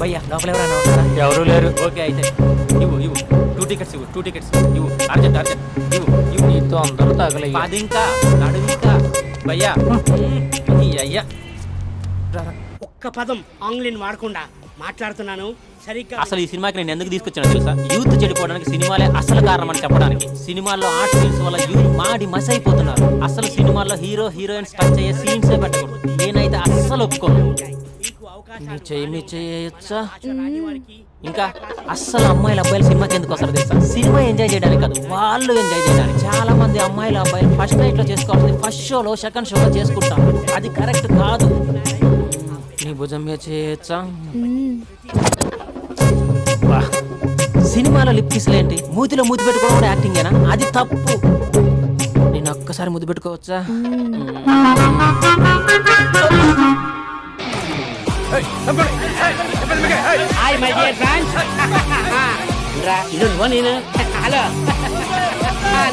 భయ్యా లోపల ఎవరైనా ఉన్నారా? ఎవరూ లేరు. ఓకే అయితే ఇవ్వు 2 టికెట్స్ ఇవ్వు అర్జెంట్ ఇవ్వు నీతో అందరూ తగలయ్యా. 10 ఇంకా నడుము ఇంకా భయ్యా ఈ అయ్యా ఒక్క పదం ఆంగ్లీని వాడకుండా మాట్లాడుతున్నాను సరిగ్గా. అసలు ఈ సినిమాకి నేను ఎందుకు తీసుకొచ్చాను తెలుసా? యూత్ చెడిపోవడానికి సినిమాలే అసలు కారణం అని చెప్పడానికి. సినిమాల్లో ఆర్ట్ ఫిల్మ్స్ వల్ల యూత్ మాడి మస్ అయిపోతున్నారు. అసలు సినిమాల్లో హీరో హీరోయిన్స్ టచ్ అయ్యే సీన్స్ పెట్టకూడదు. నేనైతే అస్సలు ఒప్పుకోను. మీ చేయొచ్చా? ఇంకా అస్సలు అమ్మాయిలు అబ్బాయిలు సినిమాకి ఎందుకు వస్తారు తెలుసా? సినిమా ఎంజాయ్ చేయడానికి కాదు, వాళ్ళు ఎంజాయ్ చేయడానికి. చాలా మంది అమ్మాయిలు అబ్బాయిలు ఫస్ట్ నైట్ లో చేసుకోవాల్సింది ఫస్ట్ షోలో సెకండ్ షోలో చేసుకుంటాం. అది కరెక్ట్ కాదు. నీ భుజం మీద చేయొచ్చా? సినిమాలో లిప్ కిస్లు ఏంటి? మూతిలో మూతి పెట్టుకోవడం కూడా యాక్టింగేనా? అది తప్పు. నేను ఒక్కసారి ముద్దు పెట్టుకోవచ్చా? Hi my dear friends. ఇది నువ్వు నేను. హలో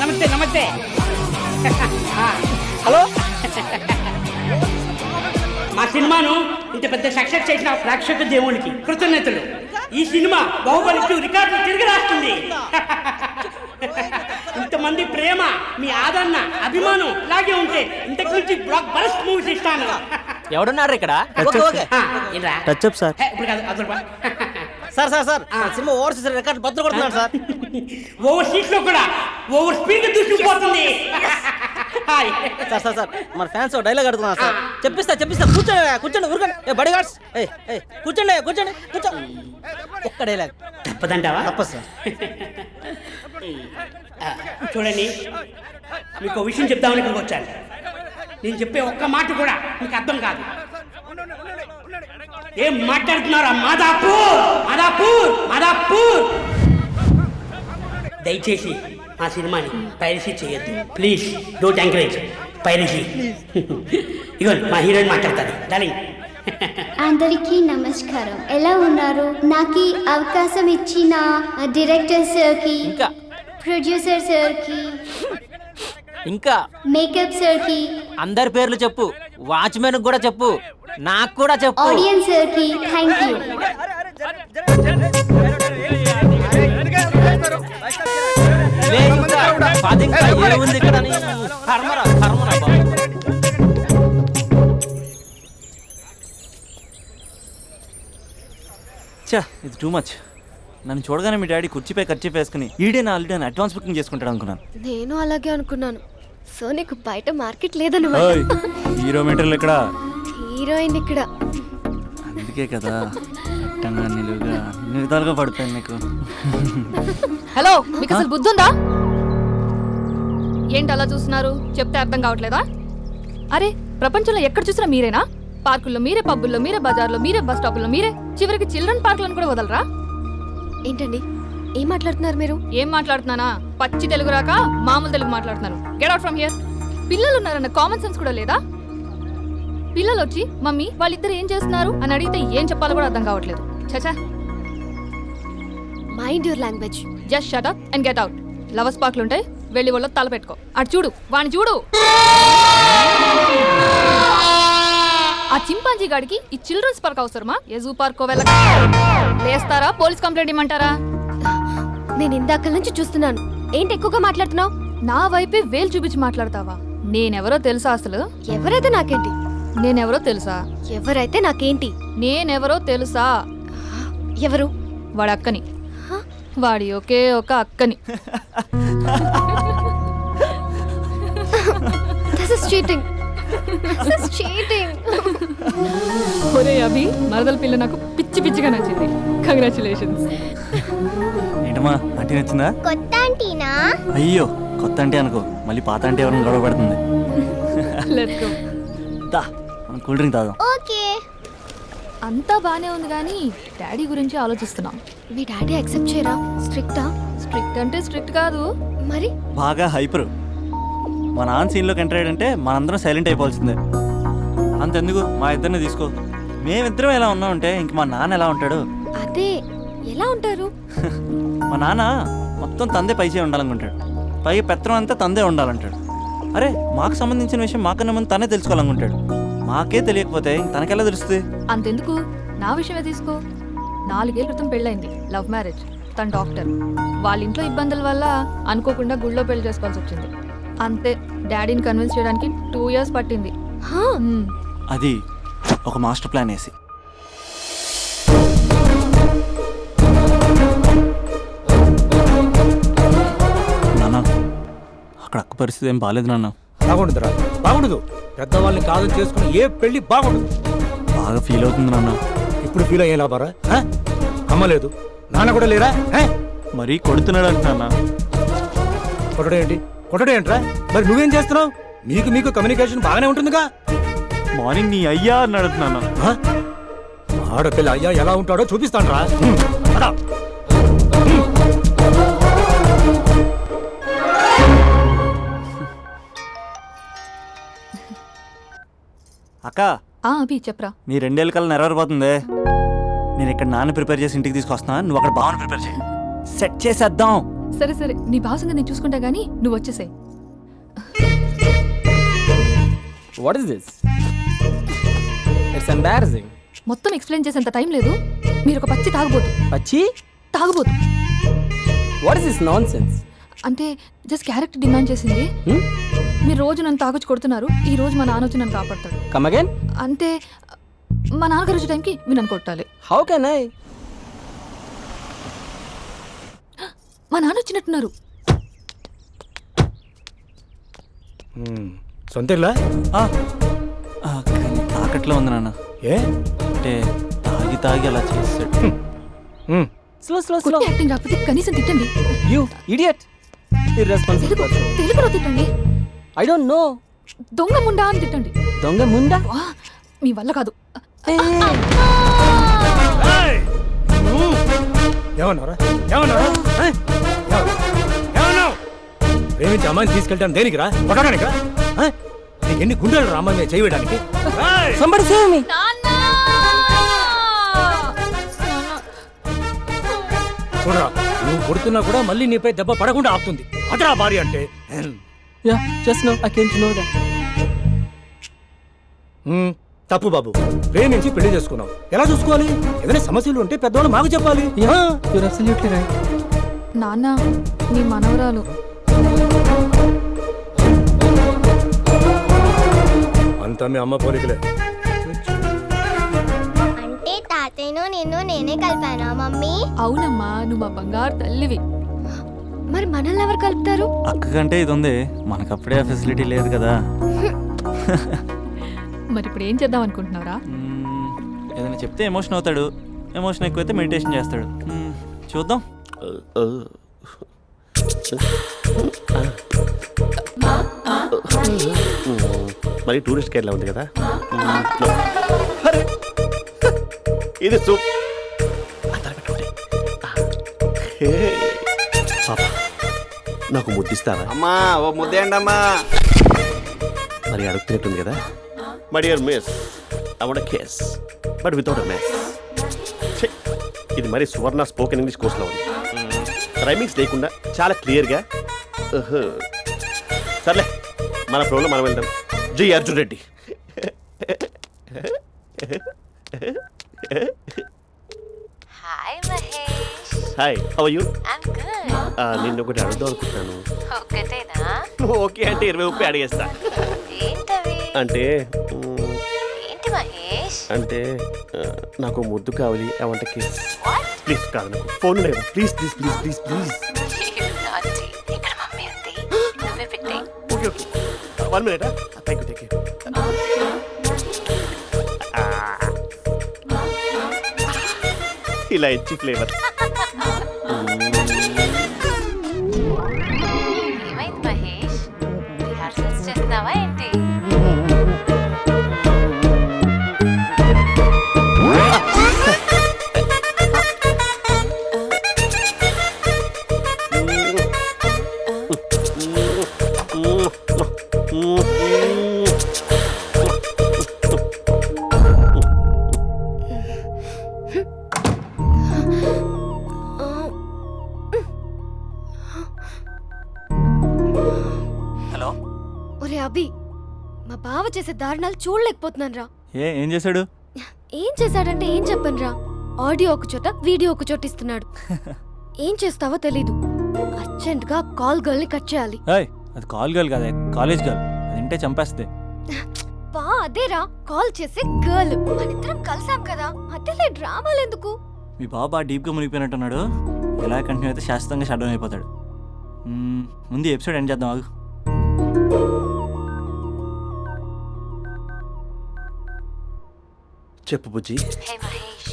నమస్తే హలో. మా సినిమాను ఇంత పెద్ద సక్సెస్ చేసిన ప్రేక్షక దేవునికి కృతజ్ఞతలు. ఈ సినిమా బాహుబలి 2 రికార్డులు తిరిగి రాస్తుంది. ఇంతమంది ప్రేమ, మీ ఆదరణ, అభిమానం ఇలాగే ఉంటే ఇంతకు నుంచి బ్లాక్ బరస్ట్ మూవీస్ ఇస్తాను. ఎవడున్నారు ఇక్కడ? Touch up sir. ఇప్పుడు కాదు అదొక సార్ సార్ సార్ సినిమా ఓవర్సీస్ రికార్డ్ బద్దలు కొడుతున్నాడు సార్. ఓవర్ సీట్ లో కూడా ఓవర్ స్పీడ్ దూసుకుపోతుంది. సార్ సార్ సార్ మన ఫ్యాన్స్ డైలాగ్ అడుగుతున్నారు సార్. చెప్పిస్తా కూర్చోండి ఊరుకోండి. బడి గార్డ్స్ కూర్చోండి కూర్చో. ఒక్క డైలాగ్ తప్పదంటావా? తప్పదు సార్. చూడండి, మీకు ఒక విషయం చెప్దామని ఇక్కడికి వచ్చాను. నేను చెప్పే ఒక్క మాట కూడా మీకు అర్థం కాదు. ఏం మాట్లాడుతున్నారా? మాదాపూర్. దయచేసి మా సినిమాని పైరసీ చేయొద్దు ప్లీజ్. Don't encourage piracy. ఇగోండి మా హీరోయిన్ మాట్లాడతారు. డార్లింగ్. అందరికీ నమస్కారం. ఎలా ఉన్నారు? నాకు ఈ అవకాశం ఇచ్చిన డైరెక్టర్ సార్కి, ప్రొడ్యూసర్ సార్కి, ఇంకా మేకప్ సార్కి, అందరి పేర్లు చెప్పు. వాచ్మెన్ కూడా చెప్పు, నాకు కూడా చెప్పు. ఆడియన్స్ సార్కి థ్యాంక్ యూ. ఏముంది ఇక్కడ? కర్మరా బాబు. ఇది టూ మచ్. నన్ను చూడగానే మీ డాడీ కుర్చీపై ఖర్చు వేసుకుని ఈడే నా ఆల్రెడీ అడ్వాన్స్ బుకింగ్ చేసుకుంటాడు అనుకున్నాను. నేను అలాగే అనుకున్నాను. సో నీకు బయట మార్కెట్ లేదని. హీరో మీటర్లు ఇక్కడ, హీరోయిన్ ఇక్కడ. అందుకే కదా నిలువుగా అన్ని విధాలుగా పడిపోయాను నీకు. హలో, మీకు అసలు బుద్ధి ఉందా? ఏంటి అలా చూస్తున్నారు? చెప్తే అర్థం కావట్లేదా? అరే, ప్రపంచంలో ఎక్కడ చూసినా మీరేనా? పార్కుల్లో మీరే, పబ్బుల్లో మీరే, బజార్లో మీరే, బస్ స్టాపుల్లో మీరే, చివరికి చిల్డ్రన్ పార్కులను కూడా వదలరా? ఏంటండి ఏం మాట్లాడుతున్నారు మీరు? ఏం మాట్లాడుతున్నానా? పచ్చి తెలుగు రాక మామూలు తెలుగు మాట్లాడుతున్నాను. Get out from here. పిల్లలు ఉన్నారన్న కామన్ సెన్స్ కూడా లేదా? పిల్లలు వచ్చి మమ్మీ వాళ్ళిద్దరు ఏం చేస్తున్నారు అని అడిగితే ఏం చెప్పాలో కూడా అర్థం కావట్లేదు. చచా. Mind your language. Just shut up and get out. Lovers పార్క్లు ఉంటాయి, వెళ్ళి వాళ్ళ తల పెట్టుకో. అటు చూడు, వాణ్ణి చూడు. ఆ చింపాంజీ గాడికి ఈ చిల్డ్రన్స్ పార్క్ అవసరమా? ఏ జూ పార్కో వెళ్ళక వేస్తారా? పోలీస్ కంప్లైంట్ ఇమ్మంటారా? నేను ఇందాక నుంచి చూస్తున్నాను. ఏంటి ఎక్కువగా మాట్లాడుతున్నావు? నా వైపే వేలు చూపించి మాట్లాడతావా? నేనెవరో తెలుసా? అసలు ఎవరైతే నాకేంటి? నేనెవరో తెలుసా? ఎవరైతే నాకేంటి? నేనెవరో తెలుసా? ఎవరు? వాడి అక్కని. వాడి ఒకే ఒక అక్కని. This is cheating. This is cheating. ఒరే అభి, మరదల పిల్ల నాకు పిచ్చిగా నచ్చింది. కంగ్రాచులేషన్స్. ఏంటమ్మా ఆంటీ నచ్చిందా? కొత్త ఆంటీనా? అయ్యో, కొత్త అంటే అనుకో, మళ్ళీ పాత అంటే ఎవరైనా గొడవ పడుతుంది. Let's go. మనం కూల్ డ్రింక్ తాగాం. ఓకే. అంతా బానే ఉంది కానీ డాడీ గురించి ఆలోచిస్తున్నాం. మీ డాడీ యాక్సెప్ట్ చేయరా? స్ట్రిక్టా? స్ట్రిక్ట్ అంటే స్ట్రిక్ట్ కాదు మరి. బాగా హైపర్. మా నాన్న సీన్లోకి ఎంటర్ అయ్యాడంటే మనందరం సైలెంట్ అయిపోవాల్సిందే. అంతెందుకు, మా ఇద్దరిని తీసుకో. మేమిద్దరం ఎలా ఉన్నామంటే ఇంక మా నాన్న ఎలా ఉంటాడు? అదే ఎలా ఉంటారు? మా నాన్న మొత్తం తందే పైచే ఉండాలనుకుంటాడు. పైగా పెత్తనం అంతా తందే ఉండాలంటాడు. అరే, మాకు సంబంధించిన విషయం మాకన్నా ముందు తనే తెలుసుకోవాలనుకుంటాడు. మాకే తెలియకపోతే తనకెలా తెలుస్తుంది? అంతెందుకు, నా విషయమే తీసుకో. 4 ఏళ్ల క్రితం పెళ్ళైంది, లవ్ మ్యారేజ్. తన డాక్టర్. వాళ్ళ ఇంట్లో ఇబ్బందుల వల్ల అనుకోకుండా గుళ్ళో పెళ్లి చేసుకోవాల్సి వచ్చింది. అంతే, డాడీని కన్విన్స్ చేయడానికి 2 years పట్టింది. అది ఒక మాస్టర్ ప్లాన్ వేసి. నాన్న, అక్కడ అక్క పరిస్థితి ఏం బాగాలేదు నాన్న. బాగుండదురా, బాగుండదు. పెద్దవాళ్ళని కాదు చేసుకుని ఏ పెళ్లి బాగుండదు. బాగా ఫీల్ అవుతుంది నాన్న. ఇప్పుడు ఫీల్ అయ్యే లాభారా? అమ్మ లేదు, నాన్న కూడా లేరా? మరీ కొడుతున్నాడు అంట నాన్న. కొట్టడం ఏంటి? కొట్టడం ఏంట్రా? మరి నువ్వేం చేస్తున్నావు? మీకు కమ్యూనికేషన్ బాగానే ఉంటుందిగా. మార్నింగ్ నీ అయ్యా అన్నాడు నాన్న. ఆడపిల్ల అయ్యా ఎలా ఉంటాడో చూపిస్తాను రా. అక్క, అభి చెప్పరా. నీ 2 ఏళ్ళ కల్లా నెరవేరిపోతుంది. నేను ఇక్కడ నాన్న ప్రిపేర్ చేసి ఇంటికి తీసుకొస్తున్నా, నువ్వు అక్కడ బావని ప్రిపేర్ చేయి. సెట్ చేసేద్దాం. సరే సరే, నీ భావసంగా నేను చూసుకుంటా గానీ నువ్వు వచ్చేసాయి. What is this? It's embarrassing. మొత్తం ఎక్స్ప్లెయిన్ చేసేంత టైం లేదు. మీరు ఒక పచ్చి తాగబోతు. Pachi? తాగబోతు What is this nonsense? అంటే జస్ట్ క్యారెక్టర్ డిమాండ్ చేసింది. మీరు రోజు నన్ను తాగొచ్చి కొడుతున్నారు, ఈ రోజు మా నాన్న వచ్చి నన్ను కాపాడతాడు. Come again? అంటే మా నాన్నగారు వచ్చే టైంకి మీరు నన్ను కొట్టాలి. How can I? మా నాన్న వచ్చినట్టున్నారు. సొంతేలా? కానీ తాకట్లో ఉంది నాన్న. ఏ అంటే తాగి తాగి అలా చేస్తాడు. Slow. కొట్టి యాక్టింగ్ రాకపోతే కనీసం తిట్టండి. You idiot! Irresponsible person. తెలుగులో తిట్టండి. I don't know. దొంగ ముండా అని తిట్టండి. Donga munda? వా, మీ వల్ల కాదు. ఏమన్నారా? ప్రేమించి అమ్మాయిని తీసుకెళ్తాను దేనికిరా? కొట్టడానికిరా? నీకు ఎన్ని గుండెలు రా అమ్మాయి మీద చేయడానికి? Somebody save me! చూడరా, నువ్వు కొడుతున్నా కూడా మళ్ళీ నీపై దెబ్బ పడకుండా ఆపుతుంది. అదరా భార్య అంటే. Yeah, just now I came to know that. తప్పు బాబు, ప్రేమించి పెళ్లి చేసుకున్నావు. ఎలా చూసుకోవాలి? ఏదైనా సమస్యలు ఉంటే పెద్దవాళ్ళు మాకు చెప్పాలి. Yeah, you're absolutely right. నాన్న, మీ మనవరాలు. అంతా మీ అమ్మ పోలికలే. అంటే తాతయ్యను నిన్ను నేనే కలిపానా మమ్మీ? అవునమ్మా, నువ్వు మా బంగారు తల్లివి. మరి మనల్ని ఎవరు కలుపుతారు? అక్క కంటే ఇది ఉంది, మనకప్పుడే ఆ ఫెసిలిటీ లేదు కదా. మరి ఇప్పుడు ఏం చేద్దాం అనుకుంటున్నారా? ఏదైనా చెప్తే ఎమోషన్ అవుతాడు, ఎమోషన్ ఎక్కువైతే మెడిటేషన్ చేస్తాడు. చూద్దాం. మరి టూరిస్ట్ కేరళ ఉంది కదా. ఇది సూప్. నాకు ముద్దిస్తారా? అమ్మా ఓ ముద్దేయండి అమ్మా. మరి అడుగుతున్నట్టుంది కదా. My dear miss, I want kiss but without a mess. ఇది మరి సువర్ణ స్పోకెన్ ఇంగ్లీష్ కోర్సులో ఉంది. రైమింగ్స్ లేకుండా చాలా క్లియర్గా. సర్లే, మన ప్రోగ్రాం మనం వెళ్దాం. జై Arjun Reddy. Hi Mahesh. Hi, how are you? I'm good. నిన్ను ఒకటి అడుగుదాం అనుకుంటున్నాను. ఒకటేనా? నువ్వు ఓకే అంటే 20 రూపాయలు అడిగేస్తా. ఏంటవి? అంటే ఏంటి మహేష్? అంటే నాకు ముద్దు కావాలి. I want kiss. What? Please కాదు, నాకు ఫోన్ లేదు. Please please please please please. నాటి ఇక్కడ మమ్మీ ఉంది, నువ్వే పెట్టే. Okay okay, 1 minute. Thank you. ఇలా ఇచ్చి ఫ్లేవర్. ఏమైంది మహేష్? రిహార్సల్స్ చేస్తున్నావా ఏంటి? హలో. ఒరే అభి, మా బావ చేసే దారుణాలు చూడలేకపోతున్నాను రా. ఏం చేశాడు? ఏం చేశాడంటే ఏం చెప్పను రా. ఆడియో ఒక చోట వీడియో ఒక చోట ఇస్తున్నాడు. ఏం చేస్తావో తెలీదు. అర్జెంట్ గా కాల్ గర్ల్ ని కట్ చేయాలి. ఏయ్, అది కాల్ గర్ల్ కాదే, కాలేజ్ గర్ల్. అది వింటే చంపేస్తే. బా అదేరా కాల్ చేసే గర్ల్. మనిద్దరం కలిసాం కదా, మధ్యలో డ్రామాలు ఎందుకు? మీ బాబా డీప్గా మునిగిపోయినట్టున్నాడు. ఇలా కంటిన్యూ అయితే శాశ్వతంగా షట్ డౌన్ అయిపోతాడు. ముందు ఎపిసోడ్ ఎండ్ చేద్దాం ఆగు. చెప్పు బుజ్జి. హే మహేష్,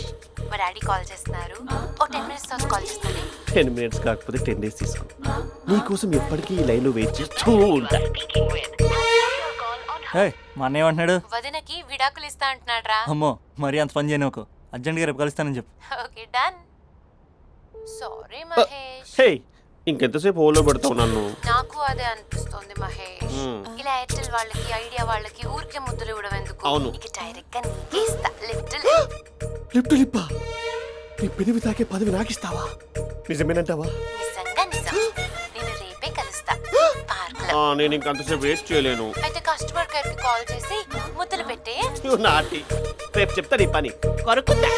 మా డాడీ కాల్ చేస్తున్నారు. ఓ 10 minutes తర్వాత కాల్ చేస్తాను. 10 minutes కాకపోతే 10 days తీసుకో. నీకోసం ఎప్పటికీ ఈ లైన్లో వెయిట్ చేస్తూ ఉంటా. ఏయ్, మా అన్నయ్య ఏమంటున్నాడు? వదినకి విడాకులు ఇస్తా అంటున్నాడు రా. అమ్మో, మరీ అంత పని చేయను ఒక. అర్జెంట్గా రేపు కలుస్తానని చెప్పు. Okay done. సారీ మహేష్. హే, ఇంకెంతసేపు హోల్లో పెడతావు నన్ను? నాకు అదే అనిపిస్తుంది మహేష్. ఇలా ఎయిర్టెల్ వాళ్ళకి ఐడియా వాళ్ళకి ఊరికే ముద్దులు ఇవ్వడం ఎందుకు? అవును. ఇక డైరెక్ట్ గా నీకే ఇస్తా. లిఫ్ట్ లిప్పా, నీ పెనివి తాకే పదవి నాకిస్తావా? నిజమేనంటావా? నిజంగా నిజం. నేను రేపే కలుస్తా పార్క్ లో. నేను ఇంకంతసేపు వెయిట్ చేయలేను. అయితే కస్టమర్ కేర్ కి కాల్ చేసి ముద్దులు పెట్టే. నాటి రేపు చెప్తా నీ పని. కొరుకుందా.